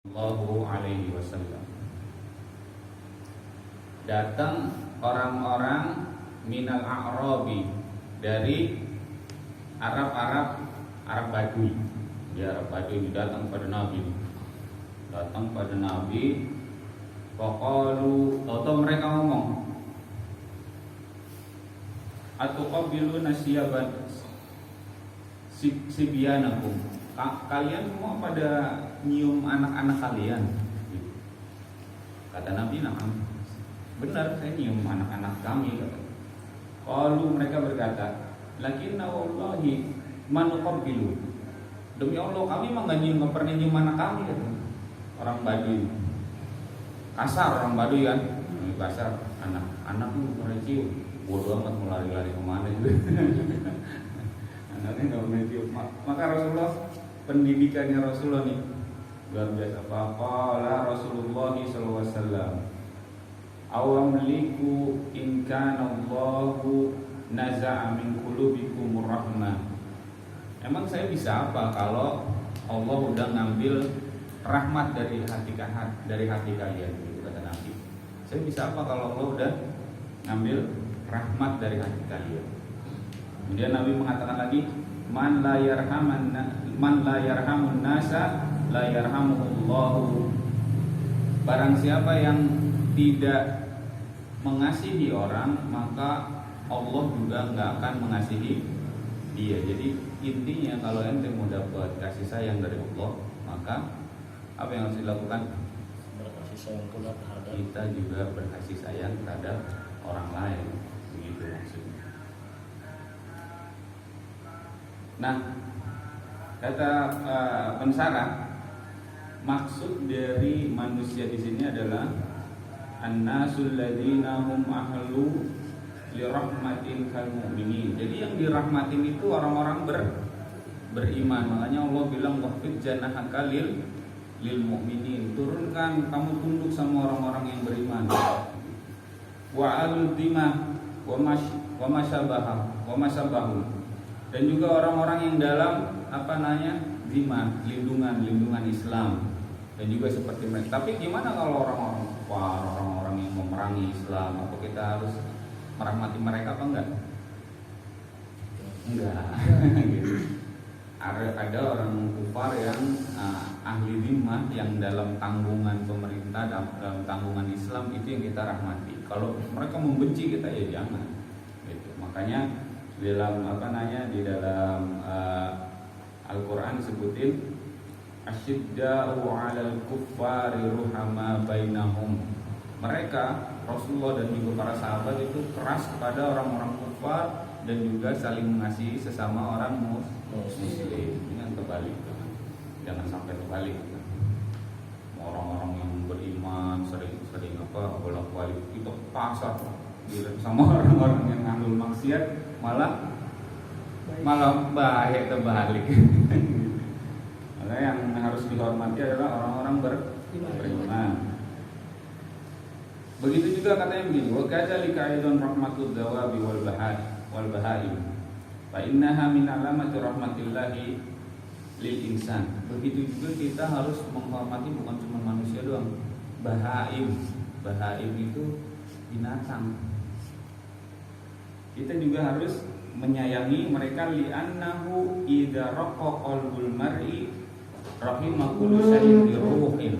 Sallallahu alaihi wasallam. Datang orang-orang minal a'rabi, dari Arab Badui. Ya, Arab Badui datang pada Nabi. Faqalu, atau mereka ngomong, atuqabiluna sibyanakum. Kalian semua pada nyium anak-anak kalian. Kata Nabi, "Nah, benar, saya nyium anak-anak kami." Qalu, mereka berkata, "Lakinna wallahi man nuqabbilu." Demi Allah, kami mah enggak pernah nyium anak kami, kata orang Badui. Kasar orang Badui kan, kasar, anak lu pernah cium, bodoh amat mau lari-lari kemana gitu. Anaknya nggak pernah cium. Maka Rasulullah, pendidikannya Rasulullah nih luar biasa. Faqala Rasulullah sallallahu alaihi wasallam, "Awam liku in kana Allahu naza'a min qulubikum rahmah." Emang saya bisa apa kalau Allah udah ngambil rahmat dari hati kalian, gitu kata Nabi. Saya bisa apa kalau Allah udah ngambil rahmat dari hati kalian? Kemudian Nabi mengatakan lagi, man la yarhamun nasa la yarhamuhullahu. Barang siapa yang tidak mengasihi orang, maka Allah juga nggak akan mengasihi dia. Jadi intinya kalau ente mau dapat kasih sayang dari Allah, maka apa yang harus dilakukan? Berkasih sayang pula terhadap Kita juga berkasih sayang terhadap orang lain, begitu maksudnya. Nah, kata pensarah, maksud dari manusia di sini adalah annasul ladzina hum ahlu lirahmatin kal mu'minin. Jadi yang dirahmatin itu orang-orang beriman. Makanya Allah bilang waqfid janahaka lil mu'minin. Turunkan, kamu tunduk sama orang-orang yang beriman. Wa al-dimah wa masyabahu. Dan juga orang-orang yang dalam zimah, lindungan Islam, dan juga seperti mereka. Tapi gimana kalau orang-orang yang memerangi Islam? Apa kita harus merahmati mereka apa enggak? Enggak. Gitu. Ada orang kufar yang ahli zimah, yang dalam tanggungan pemerintah, dalam tanggungan Islam, itu yang kita rahmati. Kalau mereka membenci kita, ya jangan. Gitu. Makanya di dalam Al-Quran disebutin asyidda'u 'alal kuffari ruhama bainahum. Mereka, Rasulullah dan juga para sahabat itu keras kepada orang-orang kufar dan juga saling mengasihi sesama orang muslim. Jangan kebalik, jangan sampai kebalik. Orang-orang yang beriman sering bolak-balik itu pasar sama orang-orang yang ngambil maksiat, malah bahaya terbalik. Maka yang harus dihormati adalah orang-orang beriman. Begitu juga katanya begini, wa kadzalika aidan rahmatud dawabi wal bahaim. Fa innaha min alamati rahmatillahi lil insan. Begitu juga kita harus menghormati bukan cuma manusia doang. Bahaim itu binatang. Kita juga harus menyayangi mereka, li'annahu idza raqa qalbul mar'i rahima kullu shay'in bi ruhin.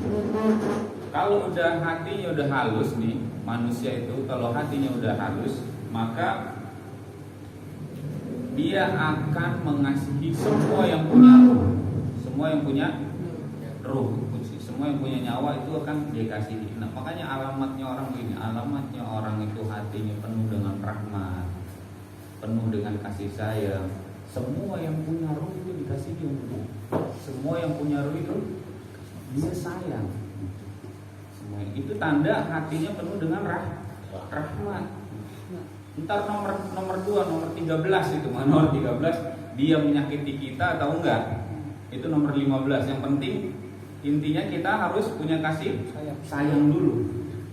Kalau udah hatinya udah halus nih, manusia itu kalau hatinya udah halus, maka dia akan mengasihi semua yang punya ruh. Semua yang punya ruh, semua yang punya nyawa itu akan dia kasihi. Nah, makanya alamatnya orang itu hatinya penuh dengan rahmat, penuh dengan kasih sayang. Semua yang punya ruh itu dikasihi Allah. Semua yang punya ruh itu dia sayang. Semua itu tanda hatinya penuh dengan rahmat. Ntar nomor 2, nomor 13 itu, nomor 13 dia menyakiti kita atau enggak? Itu nomor 15. Yang penting intinya kita harus punya kasih sayang dulu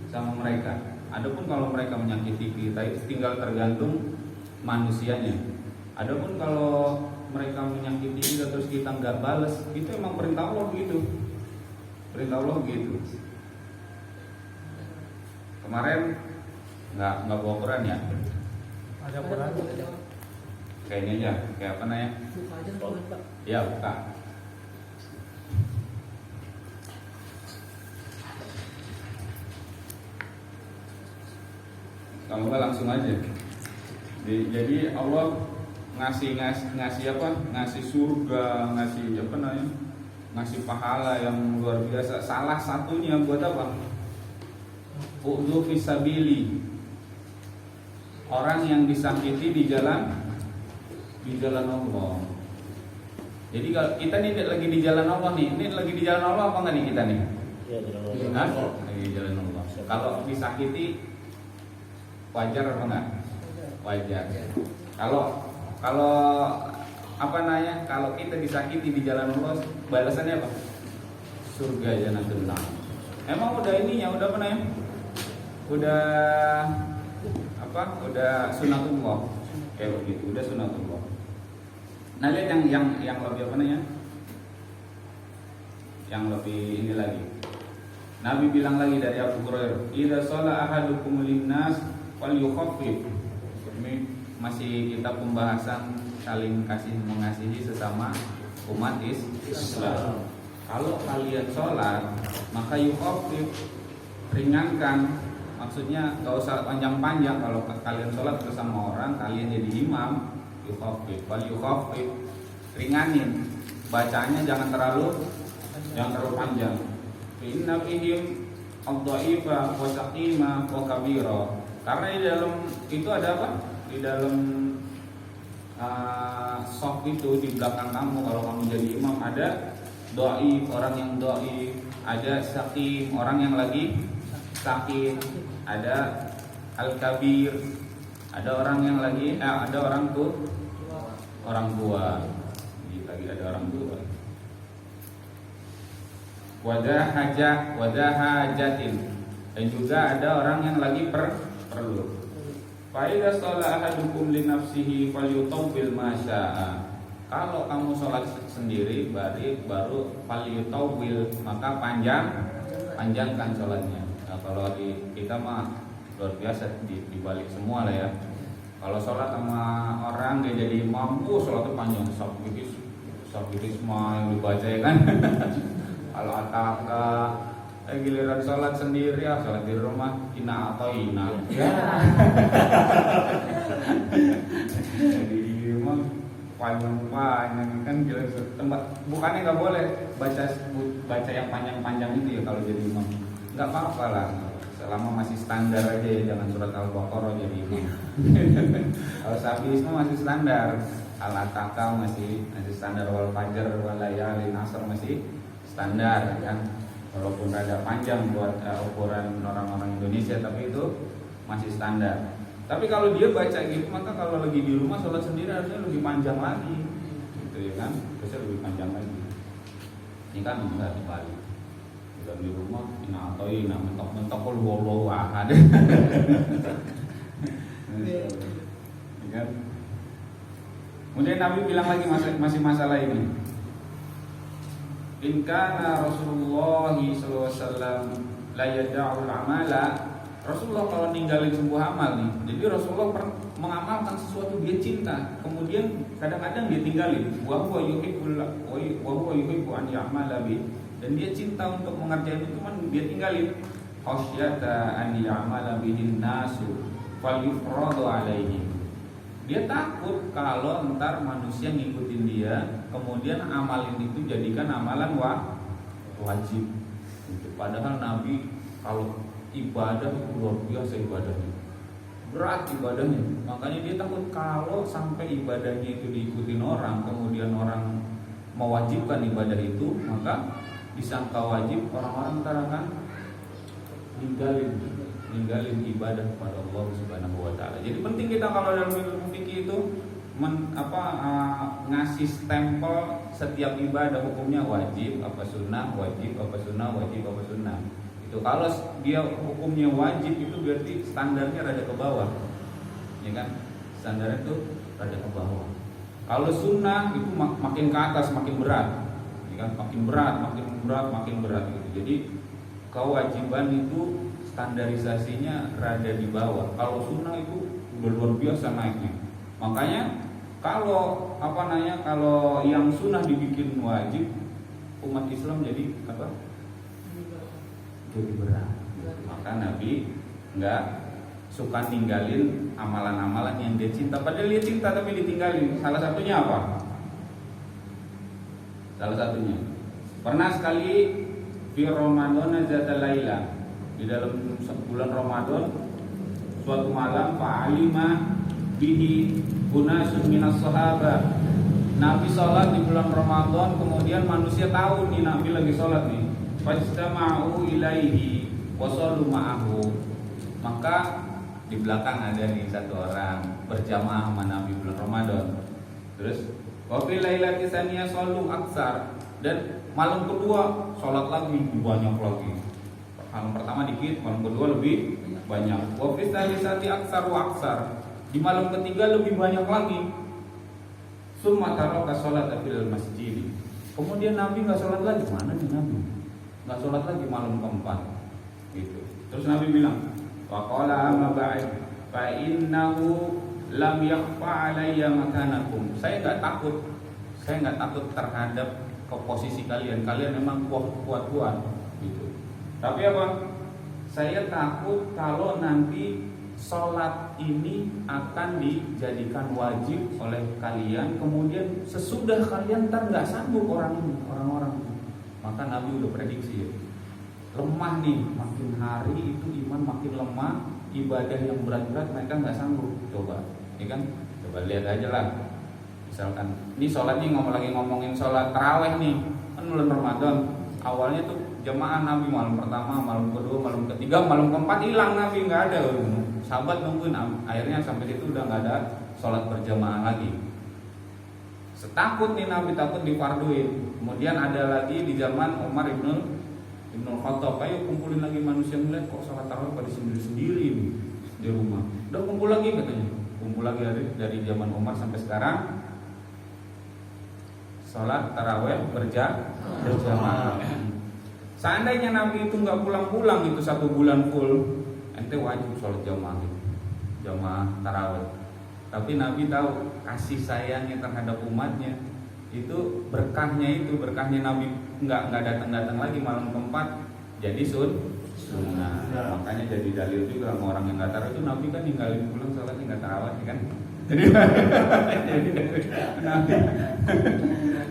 sama mereka. Adapun kalau mereka menyakiti kita itu tinggal tergantung manusianya. Adapun kalau mereka menyakiti kita terus kita nggak balas, itu emang perintah Allah begitu. Perintah Allah gitu. Kemarin nggak bawa Quran ya? Ada Quran. Kayak ini aja, kayak apa namanya? Buka aja Quran, Pak. Ya buka. Kalau nggak langsung aja. Jadi Allah ngasih apa? Ngasih surga, ngasih apa namanya? Ngasih pahala yang luar biasa. Salah satunya buat apa? Udhu fisabili. Orang yang disakiti di jalan Allah. Jadi kalau kita nih lagi di jalan Allah nih, ini lagi di jalan Allah apa enggak nih kita nih? Iya, jalan Hah? Allah. Lagi di jalan Allah. Kalau disakiti wajar apa enggak? Wajar. Kalau apa namanya? Kalau kita disakiti di jalan Allah, balasannya apa? Surga jannatul na'im. Emang udah ininya, udah apa namanya? Udah apa? Udah sunatullah. Kayak begitu, udah sunatullah. Nah, lihat yang lebih apa namanya? Yang lebih ini lagi. Nabi bilang lagi dari Abu Hurairah, "Idza shalla ahadukum linnas falyukhaffif." Ini masih kita pembahasan saling kasih mengasihi sesama umat Islam. Kalau kalian sholat, maka yukhaffif, ringankan. Maksudnya gak usah panjang-panjang. Kalau kalian sholat bersama orang, kalian jadi imam, yukhaffif, falyukhaffif, ringanin. Bacanya jangan terlalu panjang. Inna fihim ad-dha'ifa wa saqima wa kabira. Karena di dalam itu ada apa? Di dalam soft itu di belakang kamu, kalau kamu jadi imam, ada dhaif, orang yang dhaif, ada saqim, orang yang lagi sakit, ada al-kabir, ada orang yang lagi ada orang tua. Jadi lagi ada orang tua. Wadah hajatin, dan juga ada orang yang lagi perlu. Fa idza shalla ahadukum li nafsihi falyutawwil ma syaa. Kalau kamu sholat sendiri baru falyutawwil, maka panjangkan sholatnya. Nah, kalau di kita mah luar biasa dibalik semua lah ya. Kalau sholat sama orang dia jadi imam, sholatnya panjang, sabikis mah yang dibaca ya kan. Kalau giliran sholat sendiri ya, sholat di rumah ina atau ina. Ya. Jadi imam panjang kan jelas tempat, bukannya nggak boleh baca yang panjang-panjang itu ya kalau jadi imam. Nggak apa-apa lah, selama masih standar aja ya, jangan surat Al-Baqarah jadi imam. Kalau sapi semua masih standar, Al-Ataka masih standar, wal fajr wal layali asr masih standar kan. Walaupun ada panjang buat ukuran orang-orang Indonesia, tapi itu masih standar. Tapi kalau dia baca gitu, maka kalau lagi di rumah sholat sendiri harusnya lebih panjang lagi, gitu ya kan? Harusnya lebih panjang lagi. Ini kan enggak dibalik. Di rumah ina atau ina mentok-mentok kok wallahu ahad. Kemudian Nabi bilang lagi masih masalah ini. In kana Rasulullah sallallahu alaihi wasallam la yad'u al-amala. Rasulullah kalau ninggalin sebuah amal nih, jadi Rasulullah mengamalkan sesuatu dia cinta, kemudian kadang-kadang dia tinggalin. Wa huwa yuhibbu an ya'mala bi, dan dia cinta untuk mengerjakan itu, cuman dia tinggalin. Khasyata an ya'mala bihin nasu falyufradu alaihi. Dia takut kalau ntar manusia ngikutin dia, kemudian amalin itu jadikan amalan wajib. Padahal Nabi kalau ibadah itu luar biasa ibadahnya, berat ibadahnya. Makanya dia takut kalau sampai ibadahnya itu diikutin orang, kemudian orang mewajibkan ibadah itu, maka disangka wajib, orang-orang ntar akan ninggalin ibadah kepada Allah Subhanahu wa taala. Jadi penting kita kalau dalam ilmu fikih itu ngasih stempel setiap ibadah, hukumnya wajib apa sunnah, wajib apa sunnah, wajib apa sunnah. Itu kalau dia hukumnya wajib itu berarti standarnya rada ke bawah. Ya kan? Standarnya itu rada ke bawah. Kalau sunnah itu makin ke atas makin berat. Ya kan? Makin berat gitu. Jadi kewajiban itu standarisasinya rada di bawah. Kalau sunnah itu udah luar biasa naiknya. Makanya kalau kalau yang sunnah dibikin wajib, umat Islam jadi apa? Jadi berat. Maka Nabi nggak suka ninggalin amalan-amalan yang dia cinta. Padahal dia cinta tapi ditinggalin. Salah satunya apa? Salah satunya pernah sekali fi Ramadan zata laila, di dalam bulan Ramadan suatu malam fa'alima bihi unasun minas sahabah. Nabi sholat di bulan Ramadan, kemudian manusia tahu nih Nabi lagi sholat nih. Fastama'u ilaihi wasallu ma'ahu. Maka di belakang ada nih satu orang berjamaah sama Nabi bulan Ramadan. Terus wa fi lailati tsaniyah shallu aksar, dan malam kedua sholat lagi banyak lagi. Malam pertama dikit, malam kedua lebih banyak. Wa fi tsalisati aksar wa aksar. Di malam ketiga lebih banyak lagi. Summa taraka sholata fil masjid. Kemudian Nabi enggak sholat lagi. Mana nih Nabi? Enggak sholat lagi malam keempat. Gitu. Terus Nabi bilang, wa qala amma ba'd fa innahu lam yakhfa alayya makanakum. Saya enggak takut terhadap ke posisi kalian. Kalian memang kuat gitu. Tapi apa? Saya takut kalau nanti sholat ini akan dijadikan wajib oleh kalian, kemudian sesudah kalian ntar nggak sanggup orang-orang. Maka Nabi udah prediksi ya, lemah nih, makin hari itu iman makin lemah, ibadah yang berat-berat mereka nggak sanggup. Coba, ya kan? Coba lihat aja lah. Misalkan, ini sholat nih ngomongin sholat taraweh nih, kan bulan Ramadan. Awalnya tuh jemaah Nabi malam pertama, malam kedua, malam ketiga, malam keempat hilang Nabi, nggak ada. Sahabat nungguin, akhirnya sampai situ udah nggak ada sholat berjamaah lagi. Setakut nih Nabi, takut difarduin. Kemudian ada lagi di zaman Umar ibn Khattab, ayo kumpulin lagi manusia, melihat kok sholat tarawih pada sendiri-sendiri nih di rumah. Udah kumpul lagi katanya, kumpul lagi dari zaman Umar sampai sekarang. Sholat tarawih berjamaah. Seandainya Nabi itu nggak pulang-pulang itu 1 bulan full, ente wajib sholat jamaah tarawih. Tapi Nabi tahu kasih sayangnya terhadap umatnya, itu berkahnya Nabi nggak datang lagi malam keempat, jadi sunnah. Makanya jadi dalil juga sama orang yang nggak tarawih itu, Nabi kan ninggalin pulang sholatnya nggak tarawih kan. Jadi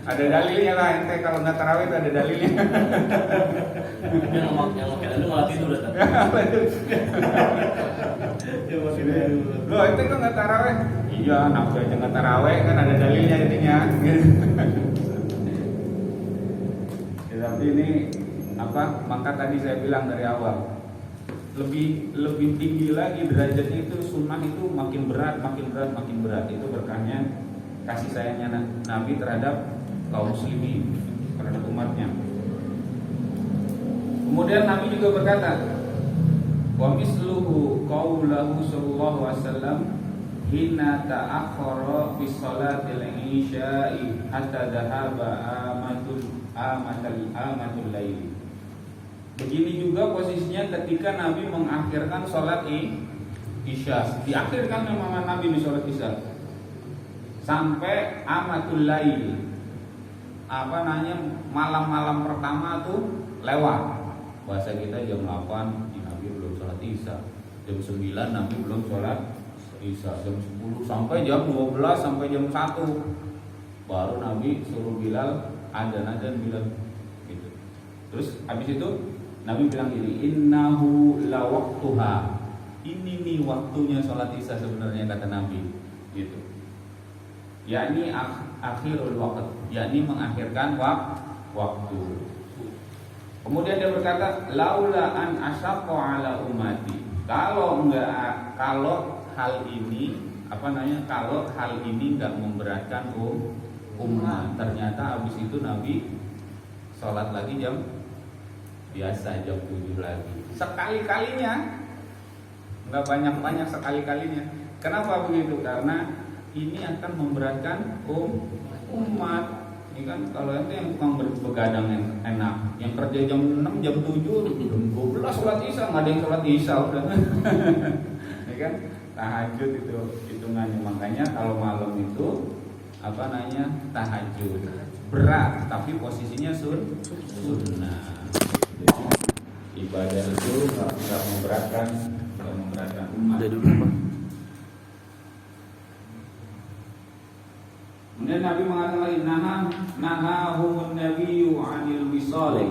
ada dalilnya lah, ente kalau nggak tarawih itu ada dalilnya. Yang itu malah tidur datang. Loh, ente kok nggak tarawih? Iya, nafsu aja nggak tarawih kan ada dalilnya intinya. Ya, tapi ini apa? Maka tadi saya bilang dari awal, lebih tinggi lagi derajatnya itu sunnah itu makin berat. Itu berkahnya kasih sayangnya Nabi terhadap kaum muslimin, terhadap umatnya. Kemudian Nabi juga berkata, wa misluhu qaulahu sallallahu alaihi wasallam hina ta'akhkhara fi sholatil isya'i hatta dhahaba amatul lail. Begini juga posisinya ketika Nabi mengakhirkan sholat isya. Diakhirkan memang Nabi di sholat isya sampai amatul lail, malam-malam pertama tuh lewat. Bahasa kita jam 8 Nabi belum sholat isya, jam 9 Nabi belum sholat isya, jam 10 sampai jam 12 sampai jam 1 baru Nabi suruh Bilal adzan Bilal gitu. Terus habis itu Nabi bilang gini, innahu la waqtuha. Ini nih waktunya sholat isya sebenarnya, kata Nabi gitu. Yakni akhirul waqt, yakni mengakhirkan waktu. Kemudian dia berkata, laula an asyaqqa ala ummati. Kalau hal ini enggak memberatkan umat. Ternyata habis itu Nabi sholat lagi jam biasa, jam 7 lagi. Sekali-kalinya, enggak banyak-banyak, sekali-kalinya. Kenapa begitu? Karena ini akan memberatkan umat Ini kan kalau itu yang tukang begadang yang enak, yang kerja jam 6, jam 7, jam 12 sholat isya, nggak ada yang sholat isya udah. Ya kan? Tahajud itu hitungannya, makanya kalau malam itu apa namanya tahajud berat, tapi posisinya sunnah. Jadi ibadah itu nggak memberatkan umat. Ada dulu Pak. Kemudian Nabi mengatakan nahahumun nabiyyu 'anil wisali